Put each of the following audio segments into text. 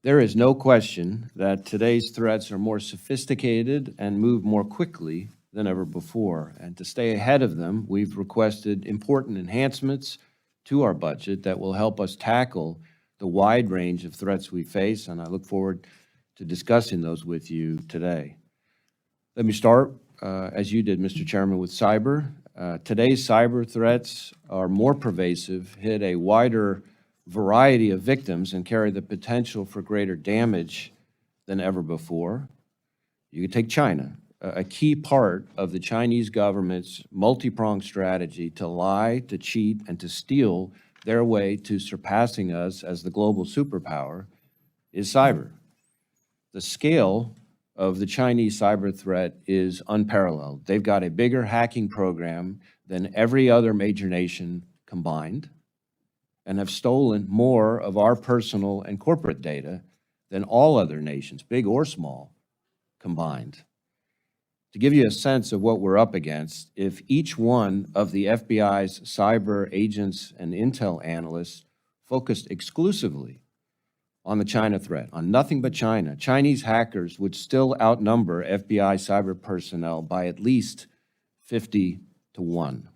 There is no question that today's threats are more sophisticated and move more quickly than ever before. And to stay ahead of them, we've requested important enhancements to our budget that will help us tackle the wide range of threats we face, and I look forward to discussing those with you today. Let me start, as you did, Mr. Chairman, with cyber. Today's cyber threats are more pervasive, hit a wider variety of victims, and carry the potential for greater damage than ever before. You could take China, a key part of the Chinese government's multi-pronged strategy to lie, to cheat, and to steal their way to surpassing us as the global superpower is cyber. The scale of the Chinese cyber threat is unparalleled. They've got a bigger hacking program than every other major nation combined, and have stolen more of our personal and corporate data than all other nations, big or small, combined. To give you a sense of what we're up against, if each one of the FBI's cyber agents and intel analysts focused exclusively on the China threat, on nothing but China, Chinese hackers would still outnumber FBI cyber personnel by at least 50 to 1.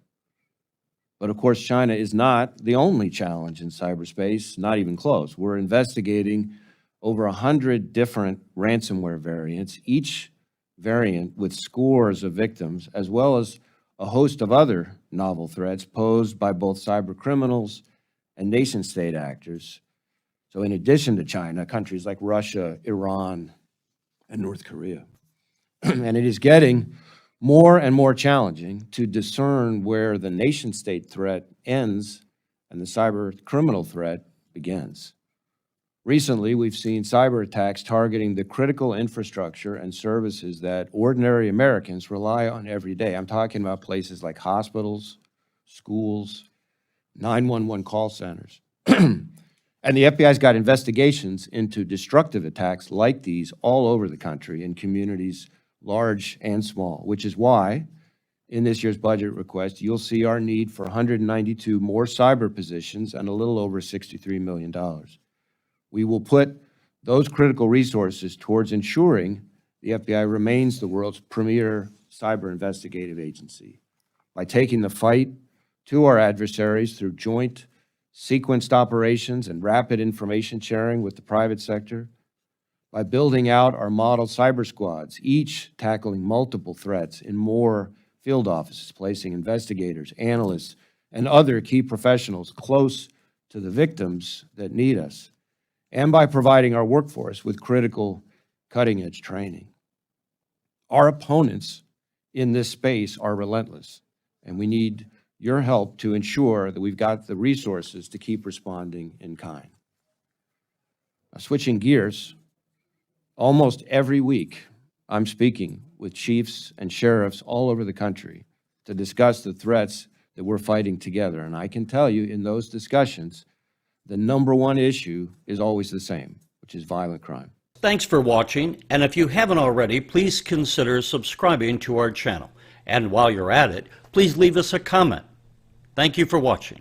But of course, China is not the only challenge in cyberspace, not even close. We're investigating over 100 different ransomware variants, each variant with scores of victims, as well as a host of other novel threats posed by both cyber criminals and nation-state actors. So in addition to China, countries like Russia, Iran, and North Korea. And it is getting more and more challenging to discern where the nation-state threat ends and the cyber criminal threat begins. Recently, we've seen cyber attacks targeting the critical infrastructure and services that ordinary Americans rely on every day. I'm talking about places like hospitals, schools, 911 call centers. And the FBI's got investigations into destructive attacks like these all over the country in communities large and small, which is why in this year's budget request, you'll see our need for 192 more cyber positions and a little over $63 million. We will put those critical resources towards ensuring the FBI remains the world's premier cyber investigative agency by taking the fight to our adversaries through joint sequenced operations and rapid information sharing with the private sector, by building out our model cyber squads, each tackling multiple threats in more field offices, placing investigators, analysts, and other key professionals close to the victims that need us, and by providing our workforce with critical cutting-edge training. Our opponents in this space are relentless, and we need your help to ensure that we've got the resources to keep responding in kind. Now, switching gears, almost every week, I'm speaking with chiefs and sheriffs all over the country to discuss the threats that we're fighting together. And I can tell you in those discussions, the number one issue is always the same, which is violent crime. Thanks for watching, and if you haven't already, please consider subscribing to our channel. And while you're at it, please leave us a comment. Thank you for watching.